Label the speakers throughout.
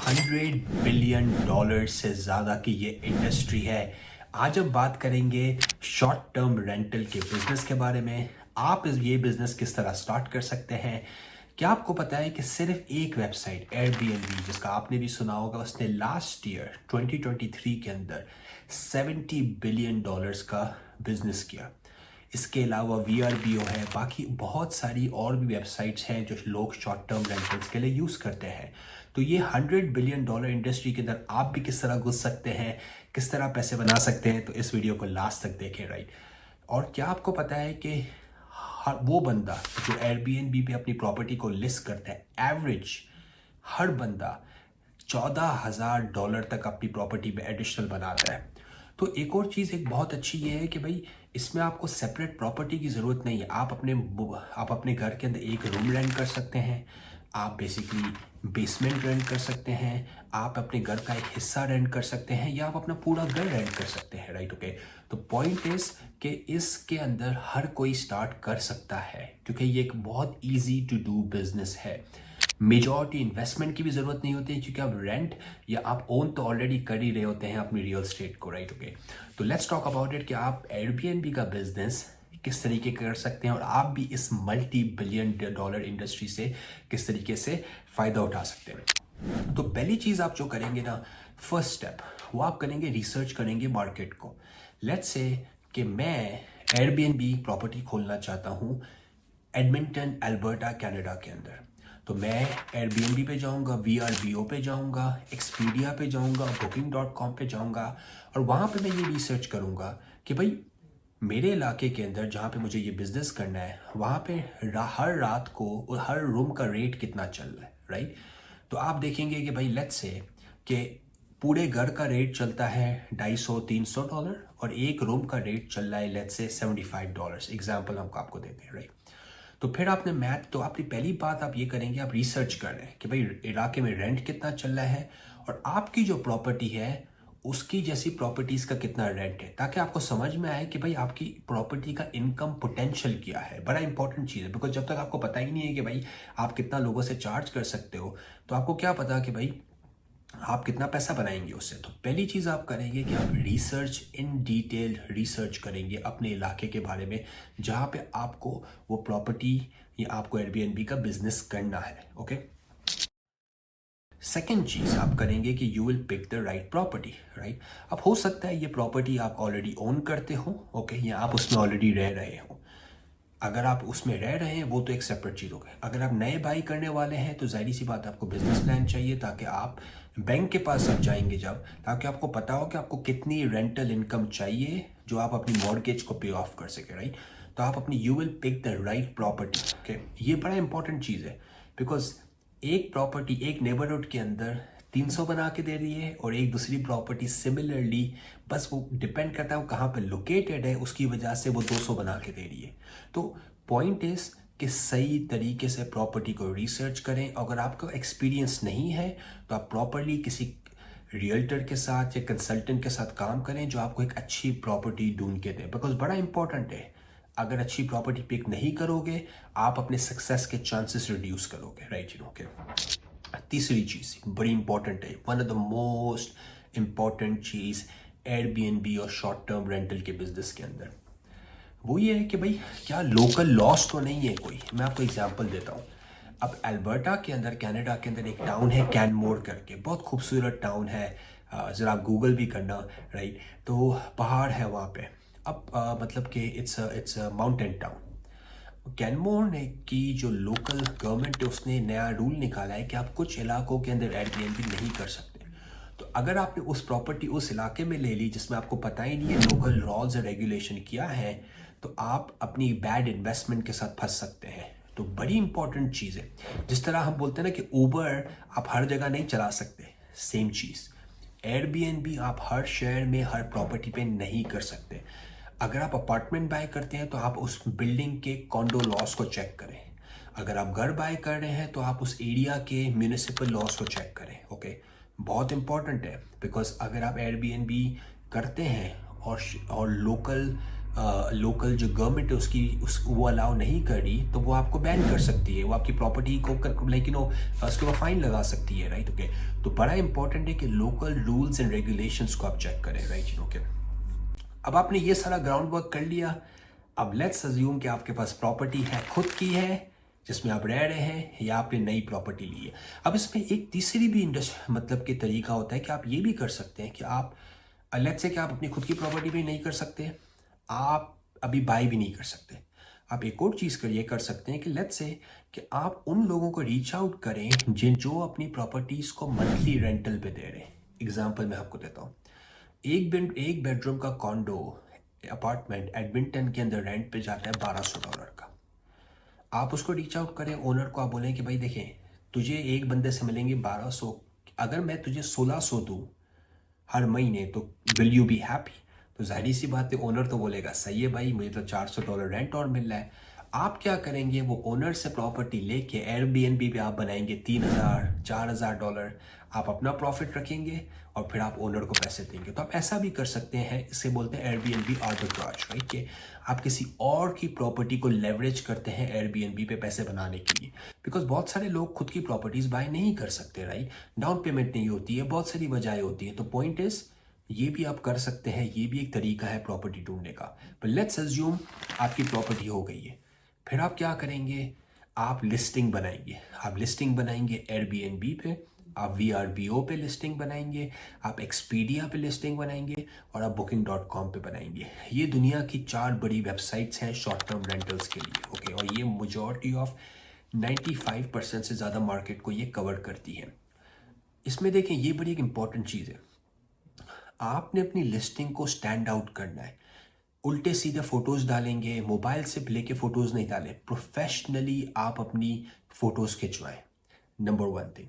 Speaker 1: $100 billion से ज़्यादा की ये इंडस्ट्री है। आज हम बात करेंगे शॉर्ट टर्म रेंटल के बिजनेस के बारे में। आप ये बिजनेस किस तरह स्टार्ट कर सकते हैं। क्या आपको पता है कि सिर्फ एक वेबसाइट एयरबीएनबी, जिसका आपने भी सुना होगा, उसने लास्ट ईयर 2023 के अंदर $70 बिलियन का बिजनेस किया। इसके अलावा VRBO है, बाकी बहुत सारी और भी वेबसाइट्स हैं जो लोग शॉर्ट टर्म रेंटल्स के लिए यूज़ करते हैं। तो ये $100 बिलियन इंडस्ट्री के अंदर आप भी किस तरह घुस सकते हैं, किस तरह पैसे बना सकते हैं, तो इस वीडियो को लास्ट तक देखें, राइट। और क्या आपको पता है कि वो बंदा जो एयरबीएनबी पे अपनी प्रॉपर्टी को लिस्ट करता है, एवरेज हर बंदा $14,000 तक अपनी प्रॉपर्टी पे एडिशनल बनाता है। तो एक और चीज़ एक बहुत अच्छी ये है कि भाई इसमें आपको सेपरेट प्रॉपर्टी की ज़रूरत नहीं है। आप अपने घर के अंदर एक रूम रेंट कर सकते हैं, आप बेसिकली बेसमेंट रेंट कर सकते हैं, आप अपने घर का एक हिस्सा रेंट कर सकते हैं, या आप अपना पूरा घर रेंट कर सकते हैं, राइट। ओके, तो पॉइंट इज कि इसके अंदर हर कोई स्टार्ट कर सकता है क्योंकि ये एक बहुत ईजी टू डू बिजनेस है। मेजॉरिटी इन्वेस्टमेंट की भी ज़रूरत नहीं होती क्योंकि आप रेंट या आप ओन तो ऑलरेडी कर ही रहे होते हैं अपनी रियल स्टेट को, राइट। ओके, तो लेट्स टॉक अबाउट इट कि आप एयरबीएनबी का बिजनेस किस तरीके कर सकते हैं और आप भी इस $multi-billion इंडस्ट्री से किस तरीके से फ़ायदा उठा सकते हैं। तो पहली चीज़ आप जो करेंगे ना, फर्स्ट स्टेप, वो आप करेंगे रिसर्च करेंगे मार्केट को। लेट्स से कि मैं एयरबीएनबी प्रॉपर्टी खोलना चाहता हूँ एडमिंटन, अल्बर्टा, कनाडा के अंदर। तो मैं एयरबीएनबी पे जाऊंगा, VRBO पे जाऊंगा, एक्सपीडिया पे जाऊंगा, booking.com पे जाऊंगा और वहाँ पे मैं ये रिसर्च करूंगा कि भाई मेरे इलाके के अंदर जहाँ पे मुझे ये बिज़नेस करना है वहाँ पे हर रात को हर रूम का रेट कितना चल रहा है, राइट। तो आप देखेंगे कि भाई लेट्स से कि पूरे घर का रेट चलता है $250-300 और एक रूम का रेट चल रहा है लेट्स से $75। एग्जाम्पल हम आपको देते हैं, राइट। तो फिर आपने तो आपकी पहली बात आप ये करेंगे, आप रिसर्च कर रहे हैं कि भाई इलाके में रेंट कितना चल रहा है और आपकी जो प्रॉपर्टी है उसकी जैसी प्रॉपर्टीज़ का कितना रेंट है, ताकि आपको समझ में आए कि भाई आपकी प्रॉपर्टी का इनकम पोटेंशियल क्या है। बड़ा इंपॉर्टेंट चीज़ है, बिकॉज जब तक आपको पता ही नहीं है कि भाई आप कितना लोगों से चार्ज कर सकते हो तो आपको क्या पता कि भाई आप कितना पैसा बनाएंगे उससे। तो पहली चीज़ आप करेंगे कि आप रिसर्च, इन डिटेल रिसर्च करेंगे अपने इलाके के बारे में जहाँ पे आपको वो प्रॉपर्टी या आपको एयरबीएनबी का बिजनेस करना है। ओके, सेकेंड चीज़ आप करेंगे कि you will pick the right property, right. अब हो सकता है ये प्रॉपर्टी आप ऑलरेडी ओन करते हो, ओके, या आप उसमें ऑलरेडी रह रहे हो। अगर आप उसमें रह रहे हैं वो तो एक सेपरेट चीज़ हो गई। अगर आप नए बाई करने वाले हैं तो जाहिर सी बात आपको बिजनेस प्लान चाहिए, ताकि आप बैंक के पास अब जाएंगे जब, ताकि आपको पता हो कि आपको कितनी रेंटल इनकम चाहिए जो आप अपनी मॉर्गेज को पे ऑफ कर सके, राइट। तो आप अपनी you will pick the right property. Okay, ये बड़ा इंपॉर्टेंट चीज़ है बिकॉज एक प्रॉपर्टी एक नेबरहुड के अंदर 300 बना के दे रही है और एक दूसरी प्रॉपर्टी सिमिलरली, बस वो डिपेंड करता है वो कहाँ पे लोकेटेड है, उसकी वजह से वो 200 बना के दे रही है। तो पॉइंट इज कि सही तरीके से प्रॉपर्टी को रिसर्च करें। अगर आपका एक्सपीरियंस नहीं है तो आप प्रॉपरली किसी रियल्टर के साथ या कंसल्टेंट के साथ काम करें जो आपको एक अच्छी प्रॉपर्टी ढूंढ के दे, बिकॉज बड़ा इंपॉर्टेंट है। अगर अच्छी प्रॉपर्टी पिक नहीं करोगे आप अपने सक्सेस के चांसेस रिड्यूस करोगे, राइट। ओके, तीसरी चीज़ बड़ी इंपॉर्टेंट है, one of the most important cheese Airbnb और शॉर्ट टर्म रेंटल के बिजनेस के अंदर, वो ये है कि भाई क्या लोकल लॉस तो नहीं है कोई। मैं आपको एग्जांपल देता हूँ। अब अल्बर्टा के अंदर, कनाडा के अंदर एक टाउन है कैनमोर करके, बहुत खूबसूरत टाउन है। ज़रा आप गूगल भी करना, राइट। तो पहाड़ है वहाँ पे। अब मतलब कि इट्स माउंटेन टाउन। कैनमोर ने की जो लोकल गवर्नमेंट है उसने नया रूल निकाला है कि आप कुछ इलाकों के अंदर एयरबीएनबी नहीं कर सकते। तो अगर आपने उस प्रॉपर्टी उस इलाके में ले ली जिसमें आपको पता ही नहीं है लोकल लॉज और रेगुलेशन क्या है, तो आप अपनी बैड इन्वेस्टमेंट के साथ फंस सकते हैं। तो बड़ी इंपॉर्टेंट चीज़ है। जिस तरह हम बोलते हैं ना कि ऊबर आप हर जगह नहीं चला सकते, सेम चीज़ एयरबीएनबी आप हर शहर में हर प्रॉपर्टी पे नहीं कर सकते। अगर आप अपार्टमेंट बाय करते हैं तो आप उस बिल्डिंग के कॉन्डो लॉस को चेक करें। अगर आप घर बाय कर रहे हैं तो आप उस एरिया के म्यूनिसिपल लॉस को चेक करें। ओके, बहुत इंपॉर्टेंट है बिकॉज अगर आप एयरबीएनबी करते हैं और लोकल लोकल जो गवर्नमेंट है वो अलाउ नहीं कर रही, तो वो आपको बैन कर सकती है, वो आपकी प्रॉपर्टी को लाइक उसके ऊपर फाइन लगा सकती है, राइट। ओके, तो बड़ा इंपॉर्टेंट है कि लोकल रूल्स एंड रेगुलेशंस को आप चेक करें, राइट। ओके, अब आपने ये सारा ग्राउंड वर्क कर लिया। अब लेट्स अज्यूम कि आपके पास प्रॉपर्टी है, खुद की है, जिसमें आप रह रहे हैं, या आपने नई प्रॉपर्टी ली है। अब इसमें एक तीसरी भी मतलब कि तरीका होता है कि आप ये भी कर सकते हैं कि आप लेट्स से कि आप अपनी खुद की प्रॉपर्टी भी नहीं कर सकते, आप अभी बाय भी नहीं कर सकते। आप एक और चीज़ ये कर सकते हैं कि लेट्स से कि आप उन लोगों को रीच आउट करें जो अपनी प्रॉपर्टीज़ को मंथली रेंटल पे दे रहे हैं। एग्जाम्पल मैं आपको देता हूँ। एक बेडरूम का कॉन्डो अपार्टमेंट एडमिंटन के अंदर रेंट पे जाता है $1200 का। आप उसको रीच आउट करें, ओनर को आप बोलें कि भाई देखें, तुझे एक बंदे से मिलेंगे 1200, अगर मैं तुझे 1600 दूँ हर महीने, तो विल यू बी हैप्पी? तो जाहिर सी बात है, ओनर तो बोलेगा सही है भाई, मुझे तो $400 रेंट और मिल रहा है। आप क्या करेंगे, वो ओनर से प्रॉपर्टी लेके एयरबीएनबी पे आप बनाएंगे $3000-4000, आप अपना प्रॉफिट रखेंगे और फिर आप ओनर को पैसे देंगे। तो आप ऐसा भी कर सकते हैं, इसे बोलते हैं एयरबीएनबी आर्बिट्राज, राइट। कि आप किसी और की प्रॉपर्टी को लेवरेज करते हैं एयरबीएनबी पे पैसे बनाने के लिए, बिकॉज बहुत सारे लोग खुद की प्रॉपर्टीज बाय नहीं कर सकते, राइट। डाउन पेमेंट नहीं होती है, बहुत सारी वजहें होती है। तो पॉइंट इज, ये भी आप कर सकते हैं, ये भी एक तरीका है प्रॉपर्टी ढूंढने का। पर लेट्स अज्यूम आपकी प्रॉपर्टी हो गई है, फिर आप क्या करेंगे, आप लिस्टिंग बनाएंगे। आप लिस्टिंग बनाएंगे एयरबीएनबी पे, आप वीआरबीओ पे लिस्टिंग बनाएंगे, आप एक्सपीडिया पे लिस्टिंग बनाएंगे, और आप booking.com पे बनाएंगे। ये दुनिया की 4 बड़ी वेबसाइट्स हैं शॉर्ट टर्म रेंटल्स के लिए, ओके। और ये मेजॉरिटी ऑफ 95% से ज़्यादा मार्केट को ये कवर करती है। इसमें देखें, ये बड़ी एक इंपॉर्टेंट चीज़ है, आपने अपनी लिस्टिंग को स्टैंड आउट करना है। उल्टे सीधे फोटोज डालेंगे, मोबाइल से लेके फोटोज नहीं डालें, प्रोफेशनली आप अपनी फोटोज खिंचवाएं। Number 1 thing.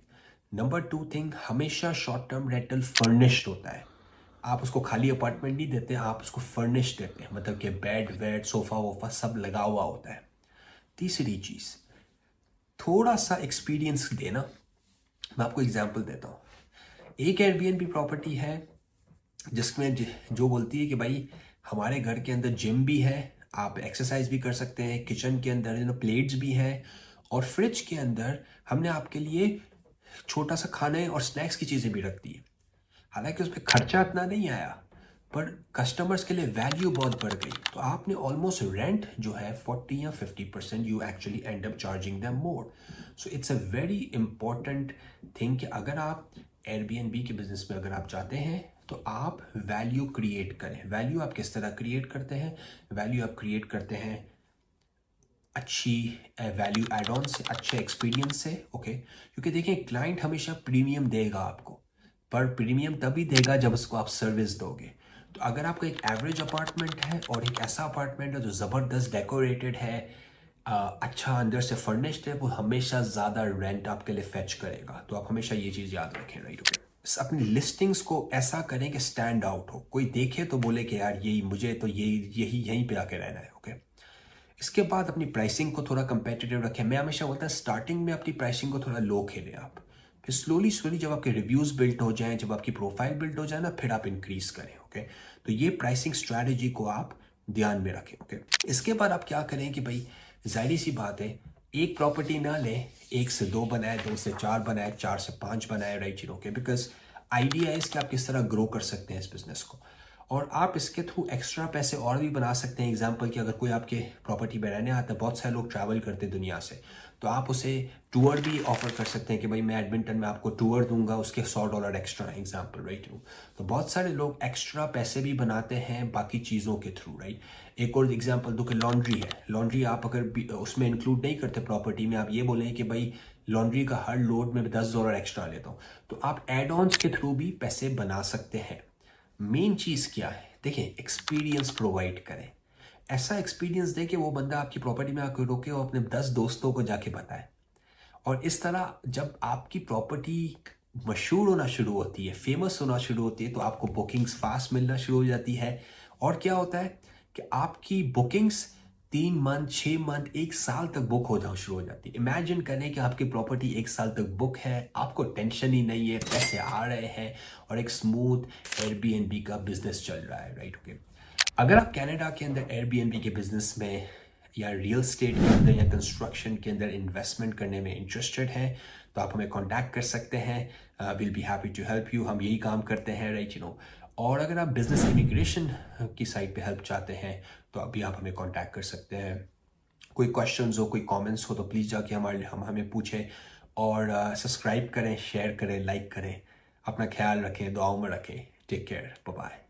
Speaker 1: नंबर 2 थिंग, हमेशा शॉर्ट टर्म रेंटल फर्निश्ड होता है। आप उसको खाली अपार्टमेंट नहीं देते, आप उसको फर्निश्ड देते हैं, मतलब कि बेड वेड सोफा वोफा सब लगा हुआ होता है। तीसरी चीज़, थोड़ा सा एक्सपीरियंस देना। मैं आपको एग्जाम्पल देता हूँ। एक एयरबीएनबी प्रॉपर्टी है जिसमें जो बोलती है कि भाई हमारे घर के अंदर जिम भी है, आप एक्सरसाइज भी कर सकते हैं, किचन के अंदर प्लेट्स भी हैं, और फ्रिज के अंदर हमने आपके लिए छोटा सा खाने और स्नैक्स की चीज़ें भी रख दी है। हालांकि उसमें खर्चा इतना नहीं आया, पर कस्टमर्स के लिए वैल्यू बहुत बढ़ गई। तो आपने ऑलमोस्ट रेंट जो है 40 या 50% you actually and up charging them more. So it's a very important thing कि अगर आप एयरबीएनबी के बिजनेस में अगर आप चाहते हैं, तो आप वैल्यू क्रिएट करें। वैल्यू आप किस तरह क्रिएट करते हैं? वैल्यू आप क्रिएट करते हैं अच्छी वैल्यू एड ऑन से, अच्छे एक्सपीरियंस से, ओके। क्योंकि देखिए, क्लाइंट हमेशा प्रीमियम देगा आपको, पर प्रीमियम तभी देगा जब उसको आप सर्विस दोगे। तो अगर आपका एक एवरेज अपार्टमेंट है और एक ऐसा अपार्टमेंट है जो ज़बरदस्त डेकोरेटेड है, अच्छा अंदर से फर्निश्ड है, वो हमेशा ज़्यादा रेंट आपके लिए फेच करेगा। तो आप हमेशा ये चीज़ याद रखें, राइट। ओके, अपनी लिस्टिंग्स को ऐसा करें कि स्टैंड आउट हो, कोई देखे तो बोले कि यार यही मुझे तो यहीं पे आके रहना है, ओके। इसके बाद अपनी प्राइसिंग को थोड़ा कंपेटिटिव रखें। मैं हमेशा बोलता हूँ स्टार्टिंग में अपनी प्राइसिंग को थोड़ा लो खेलें आप, फिर स्लोली जब आपके रिव्यूज़ बिल्ड हो जाएं, जब आपकी प्रोफाइल बिल्ड हो जाए ना, फिर आप इंक्रीज करें, ओके। तो ये प्राइसिंग स्ट्रैटेजी को आप ध्यान में रखें, ओके। इसके बाद आप क्या करें कि भाई जाहिर सी बात है, एक प्रॉपर्टी ना लें, 1 से 2 बनाए, 2 से 4 बनाए, 4 से 5 बनाए, राइट जी, ओके। बिकॉज आइडिया है कि आप किस तरह ग्रो कर सकते हैं इस बिजनेस को, और आप इसके थ्रू एक्स्ट्रा पैसे और भी बना सकते हैं। एग्जांपल कि अगर कोई आपके प्रॉपर्टी पे रहने आता है, बहुत सारे लोग ट्रैवल करते हैं दुनिया से, तो आप उसे टूर भी ऑफर कर सकते हैं कि भाई मैं एडमिंटन में आपको टूर दूंगा, उसके $100 एक्स्ट्रा, एग्जांपल, राइट। तो बहुत सारे लोग एक्स्ट्रा पैसे भी बनाते हैं बाकी चीज़ों के थ्रू, राइट। एक और एग्जांपल दो कि लॉन्ड्री है। लॉन्ड्री आप अगर उसमें इंक्लूड नहीं करते प्रॉपर्टी में, आप ये बोलें कि भाई लॉन्ड्री का हर लोड में $10 एक्स्ट्रा लेता हूँ, तो आप एड ऑन्स के थ्रू भी पैसे बना सकते हैं। मेन चीज़ क्या है, देखिए, एक्सपीरियंस प्रोवाइड करें। ऐसा एक्सपीरियंस दे कि वो बंदा आपकी प्रॉपर्टी में आकर रोके और अपने 10 दोस्तों को जाके बताए। और इस तरह जब आपकी प्रॉपर्टी मशहूर होना शुरू होती है, फेमस होना शुरू होती है, तो आपको बुकिंग्स फास्ट मिलना शुरू हो जाती है। और क्या होता है कि आपकी बुकिंग्स 3 मंथ, 6 मंथ, 1 साल तक बुक हो जाना शुरू हो जाती है। इमेजिन करें कि आपकी प्रॉपर्टी 1 साल तक बुक है, आपको टेंशन ही नहीं है, पैसे आ रहे हैं, और एक स्मूथ एयरबीएनबी का बिजनेस चल रहा है, राइट। ओके, अगर आप कनाडा के अंदर एयरबीएनबी के बिजनेस में या रियल स्टेट के अंदर या कंस्ट्रक्शन के अंदर इन्वेस्टमेंट करने में इंटरेस्टेड हैं तो आप हमें कांटेक्ट कर सकते हैं। Will be happy to help you. हम यही काम करते हैं, राइट, और अगर आप बिजनेस इमिग्रेशन की साइड पे हेल्प चाहते हैं तो अभी आप हमें कांटेक्ट कर सकते हैं। कोई क्वेश्चंस हो, कोई कमेंट्स हो तो प्लीज़ जाके हमें पूछें और सब्सक्राइब करें, शेयर करें, लाइक करें। अपना ख्याल रखें, दुआओं में रखें। Take care, bye bye.